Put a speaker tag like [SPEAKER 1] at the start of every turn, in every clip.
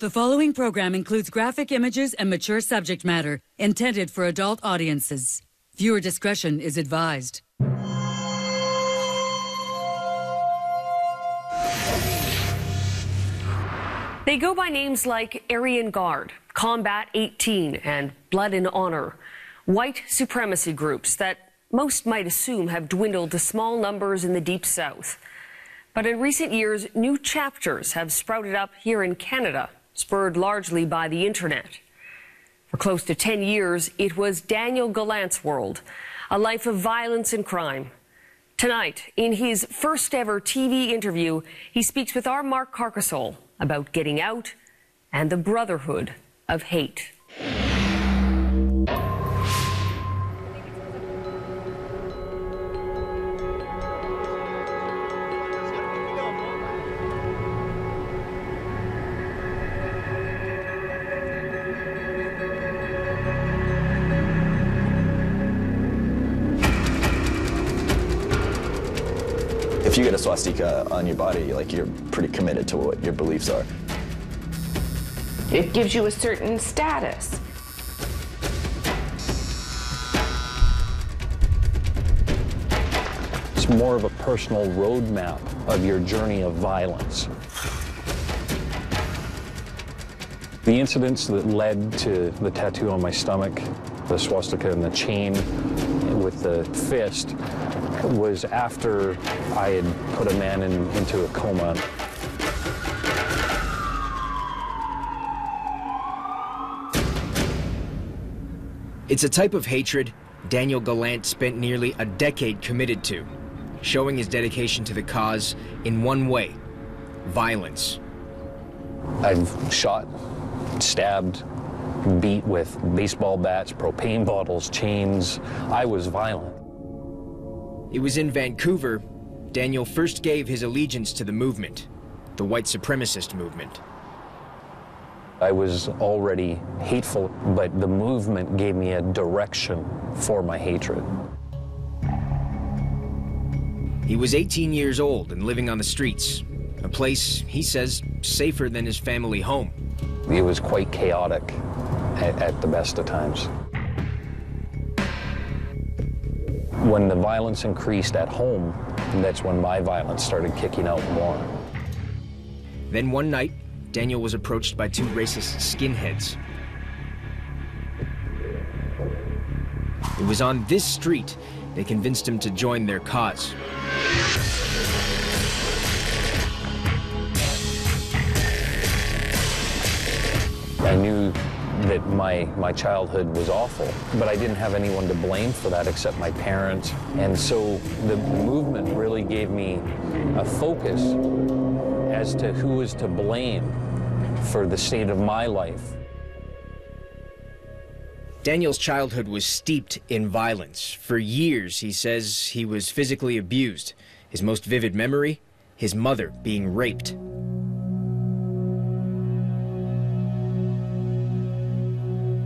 [SPEAKER 1] The following program includes graphic images and mature subject matter intended for adult audiences. Viewer discretion is advised.
[SPEAKER 2] They go by names like Aryan Guard, Combat 18, and Blood and Honor. White supremacy groups that most might assume have dwindled to small numbers in the Deep South. But in recent years, new chapters have sprouted up here in Canada, spurred largely by the internet. For close to 10 years, it was Daniel Gallant's world, a life of violence and crime. Tonight, in his first ever TV interview, he speaks with our Mark Carcassole about getting out and the Brotherhood of hate.
[SPEAKER 3] If you get a swastika on your body, you're pretty committed to what your beliefs are.
[SPEAKER 4] It gives you a certain status.
[SPEAKER 5] It's more of a personal roadmap of your journey of violence. The incidents that led to the tattoo on my stomach, the swastika and the chain with the fist, was after I had put a man into a coma.
[SPEAKER 6] It's a type of hatred Daniel Gallant spent nearly a decade committed to, showing his dedication to the cause in one way: violence.
[SPEAKER 5] I've shot, stabbed, beat with baseball bats, propane bottles, chains. I was violent.
[SPEAKER 6] It was in Vancouver Daniel first gave his allegiance to the movement, the white supremacist movement.
[SPEAKER 5] I was already hateful, but the movement gave me a direction for my hatred.
[SPEAKER 6] He was 18 years old and living on the streets, a place, he says, safer than his family home.
[SPEAKER 5] It was quite chaotic at the best of times. When the violence increased at home, that's when my violence started kicking out more.
[SPEAKER 6] Then one night, Daniel was approached by two racist skinheads. It was on this street they convinced him to join their cause.
[SPEAKER 5] I knew that my childhood was awful, but I didn't have anyone to blame for that except my parents. And so the movement really gave me a focus as to who was to blame for the state of my life.
[SPEAKER 6] Daniel's childhood was steeped in violence. For years, he says, he was physically abused. His most vivid memory, his mother being raped.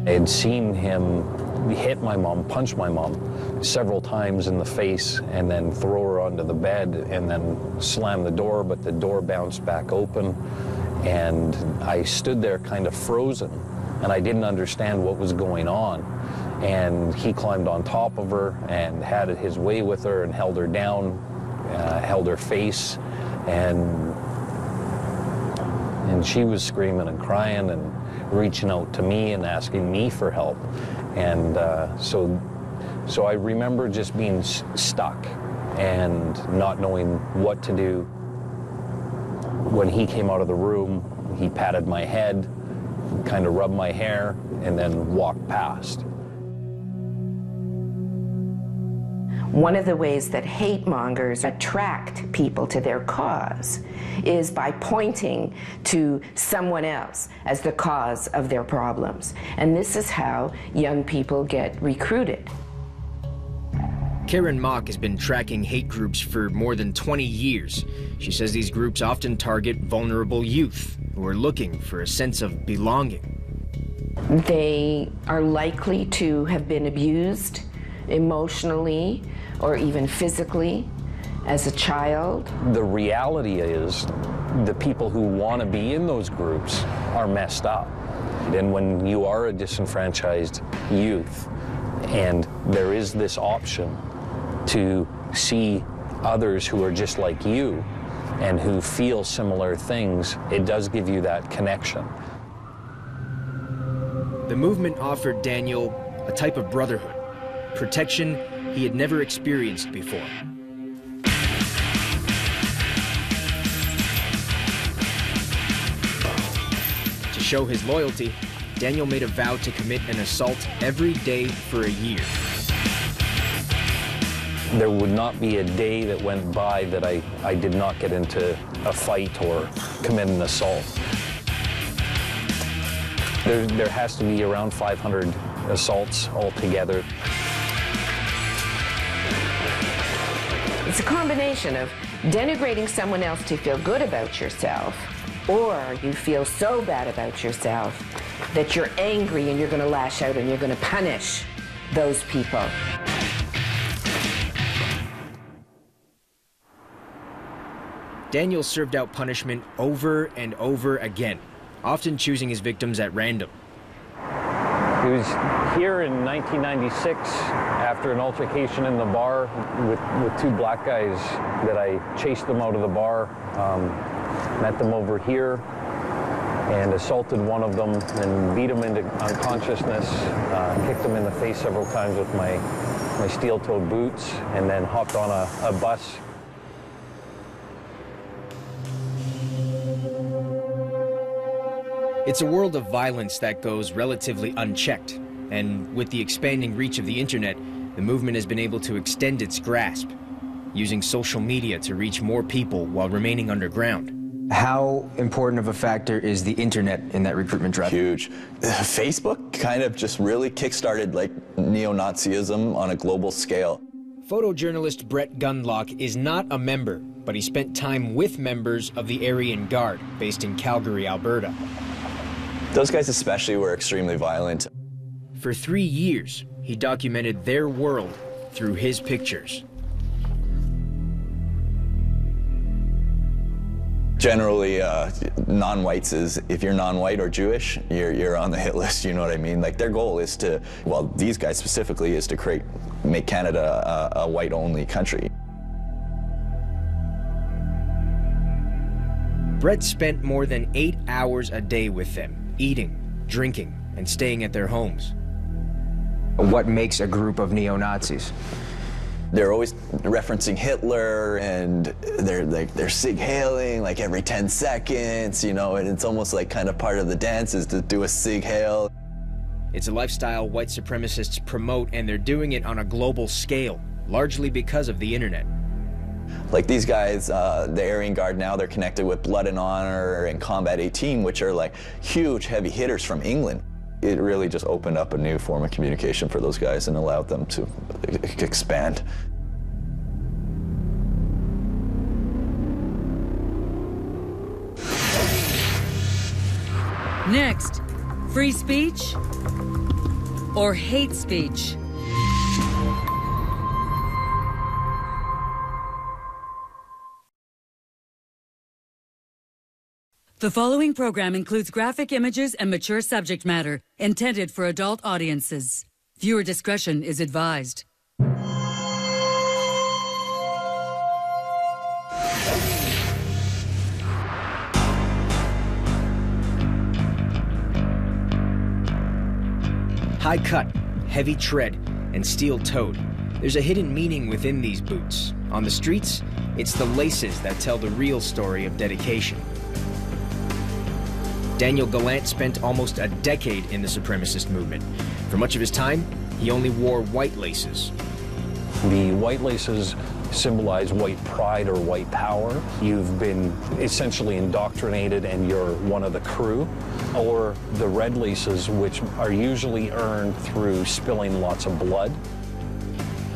[SPEAKER 5] I had seen him hit my mom, punch my mom several times in the face, and then throw her onto the bed and then slam the door, but the door bounced back open. And I stood there kind of frozen, and I didn't understand what was going on. And he climbed on top of her and had his way with her and held her down, held her face, and she was screaming and crying and reaching out to me and asking me for help. And so I remember just being stuck and not knowing what to do. When he came out of the room, he patted my head, kind of rubbed my hair, and then walked past.
[SPEAKER 4] One of the ways that hate mongers attract people to their cause is by pointing to someone else as the cause of their problems. And this is how young people get recruited.
[SPEAKER 6] Karen Mock has been tracking hate groups for more than 20 years. She says these groups often target vulnerable youth who are looking for a sense of belonging.
[SPEAKER 4] They are likely to have been abused emotionally or even physically as a child.
[SPEAKER 5] The reality is the people who want to be in those groups are messed up. And when you are a disenfranchised youth, and there is this option to see others who are just like you and who feel similar things, it does give you that connection.
[SPEAKER 6] The movement offered Daniel a type of brotherhood, protection he had never experienced before. To show his loyalty, Daniel made a vow to commit an assault every day for a year.
[SPEAKER 5] There would not be a day that went by that I did not get into a fight or commit an assault. There has to be around 500 assaults altogether.
[SPEAKER 4] It's a combination of denigrating someone else to feel good about yourself, or you feel so bad about yourself that you're angry and you're going to lash out and you're going to punish those people.
[SPEAKER 6] Daniel served out punishment over and over again, often choosing his victims at random.
[SPEAKER 5] He was here in 1996 after an altercation in the bar with two black guys that I chased them out of the bar, met them over here, and assaulted one of them and beat him into unconsciousness, kicked him in the face several times with my steel-toed boots, and then hopped on a bus.
[SPEAKER 6] It's a world of violence that goes relatively unchecked, and with the expanding reach of the internet, the movement has been able to extend its grasp, using social media to reach more people while remaining underground.
[SPEAKER 7] How important of a factor is the internet in that recruitment drive?
[SPEAKER 3] Huge. Facebook kind of just really kickstarted like neo-Nazism on a global scale.
[SPEAKER 6] Photojournalist Brett Gunlock is not a member, but he spent time with members of the Aryan Guard, based in Calgary, Alberta.
[SPEAKER 3] Those guys especially were extremely violent.
[SPEAKER 6] For 3 years, he documented their world through his pictures.
[SPEAKER 3] Generally, non-whites is, if you're non-white or Jewish, you're on the hit list, you know what I mean? Like, their goal is to, well, these guys specifically, is to make Canada a white-only country.
[SPEAKER 6] Brett spent more than 8 hours a day with them, eating, drinking, and staying at their homes.
[SPEAKER 7] What makes a group of neo-Nazis?
[SPEAKER 3] They're always referencing Hitler, and they're sig hailing like every 10 seconds, you know, and it's almost like kind of part of the dance is to do a sig hail.
[SPEAKER 6] It's a lifestyle white supremacists promote, and they're doing it on a global scale, largely because of the internet.
[SPEAKER 3] Like these guys, the Aryan Guard now, they're connected with Blood and Honor and Combat 18, which are like huge heavy hitters from England. It really just opened up a new form of communication for those guys and allowed them to expand.
[SPEAKER 1] Next, free speech or hate speech? The following program includes graphic images and mature subject matter intended for adult audiences. Viewer discretion is advised.
[SPEAKER 6] High cut, heavy tread, and steel-toed. There's a hidden meaning within these boots. On the streets, it's the laces that tell the real story of dedication. Daniel Gallant spent almost a decade in the supremacist movement. For much of his time, he only wore white laces.
[SPEAKER 5] The white laces symbolize white pride or white power. You've been essentially indoctrinated and you're one of the crew. Or the red laces, which are usually earned through spilling lots of blood.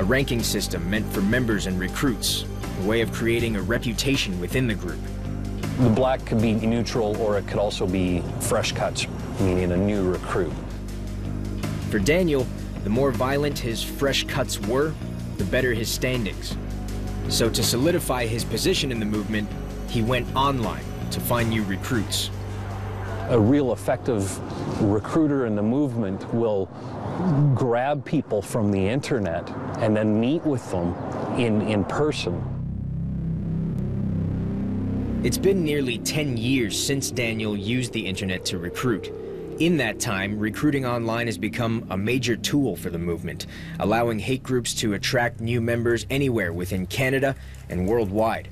[SPEAKER 6] A ranking system meant for members and recruits, a way of creating a reputation within the group.
[SPEAKER 5] The black could be neutral, or it could also be fresh cuts, meaning a new recruit.
[SPEAKER 6] For Daniel, the more violent his fresh cuts were, the better his standings. So to solidify his position in the movement, he went online, to find new recruits.
[SPEAKER 5] A real effective recruiter in the movement will grab people from the internet and then meet with them in person.
[SPEAKER 6] It's been nearly 10 years since Daniel used the internet to recruit. In that time, recruiting online has become a major tool for the movement, allowing hate groups to attract new members anywhere within Canada and worldwide.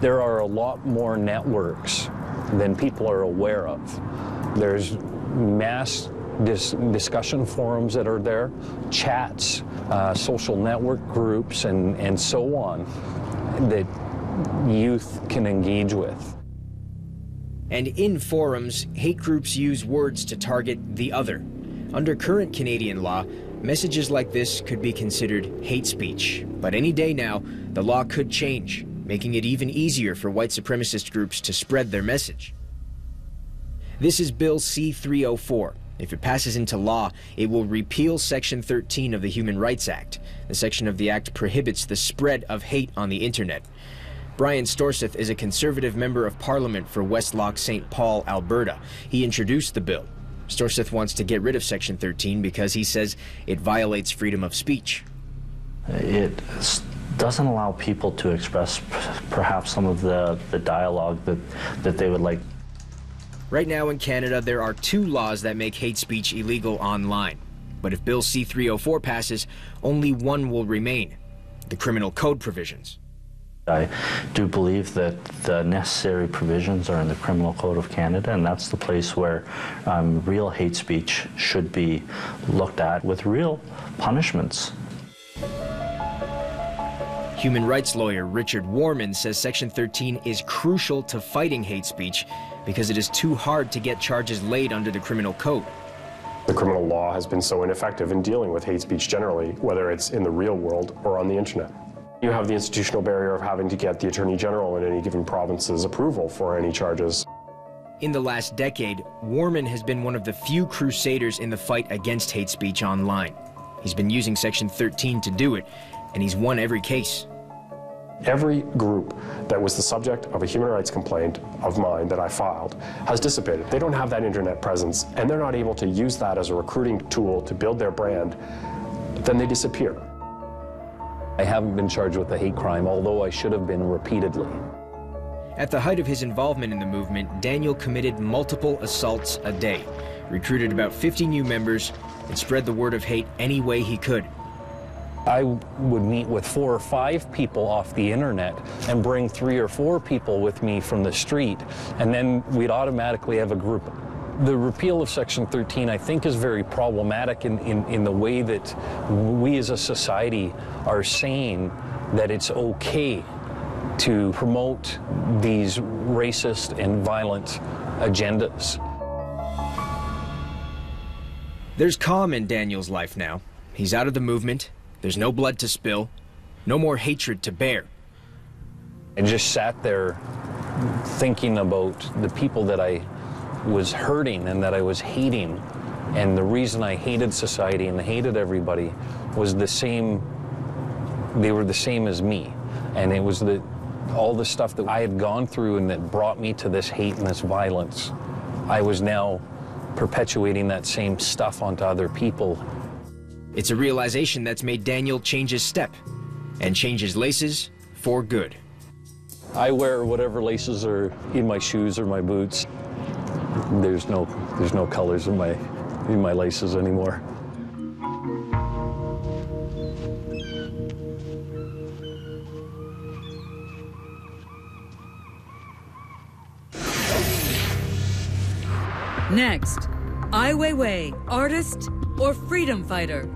[SPEAKER 5] There are a lot more networks than people are aware of. There's mass discussion forums that are there, chats, social network groups, and so on that youth can engage with.
[SPEAKER 6] And in forums, hate groups use words to target the other. Under current Canadian law, messages like this could be considered hate speech. But any day now, the law could change, making it even easier for white supremacist groups to spread their message. This is Bill C-304. If it passes into law, it will repeal Section 13 of the Human Rights Act. The section of the act prohibits the spread of hate on the internet. Brian Storseth is a Conservative Member of Parliament for Westlock St. Paul, Alberta. He introduced the bill. Storseth wants to get rid of Section 13 because he says it violates freedom of speech.
[SPEAKER 8] It doesn't allow people to express perhaps some of the dialogue that they would like.
[SPEAKER 6] Right now in Canada, there are 2 laws that make hate speech illegal online. But if Bill C-304 passes, only one will remain: the criminal code provisions.
[SPEAKER 8] I do believe that the necessary provisions are in the Criminal Code of Canada, and that's the place where real hate speech should be looked at with real punishments.
[SPEAKER 6] Human rights lawyer Richard Warman says Section 13 is crucial to fighting hate speech because it is too hard to get charges laid under the criminal code.
[SPEAKER 9] The criminal law has been so ineffective in dealing with hate speech generally, whether it's in the real world or on the internet. You have the institutional barrier of having to get the Attorney General in any given province's approval for any charges.
[SPEAKER 6] In the last decade, Warman has been one of the few crusaders in the fight against hate speech online. He's been using Section 13 to do it, and he's won every case.
[SPEAKER 9] Every group that was the subject of a human rights complaint of mine that I filed has dissipated. They don't have that internet presence, and they're not able to use that as a recruiting tool to build their brand. Then they disappear.
[SPEAKER 5] I haven't been charged with a hate crime, although I should have been repeatedly.
[SPEAKER 6] At the height of his involvement in the movement, Daniel committed multiple assaults a day, recruited about 50 new members, and spread the word of hate any way he could.
[SPEAKER 5] I would meet with 4 or 5 people off the internet and bring 3 or 4 people with me from the street, and then we'd automatically have a group. The repeal of Section 13, I think, is very problematic in the way that we as a society are saying that it's okay to promote these racist and violent agendas.
[SPEAKER 6] There's calm in Daniel's life now. He's out of the movement. There's no blood to spill, no more hatred to bear.
[SPEAKER 5] I just sat there thinking about the people that I was hurting and that I was hating, and the reason I hated society and hated everybody was the same. They were the same as me, and it was all the stuff that I had gone through and that brought me to this hate and this violence. I was now perpetuating that same stuff onto other people.
[SPEAKER 6] It's a realization that's made Daniel change his step and change his laces for good.
[SPEAKER 5] I wear whatever laces are in my shoes or my boots. There's no colors in my laces anymore.
[SPEAKER 1] Next, Ai Weiwei, artist or freedom fighter?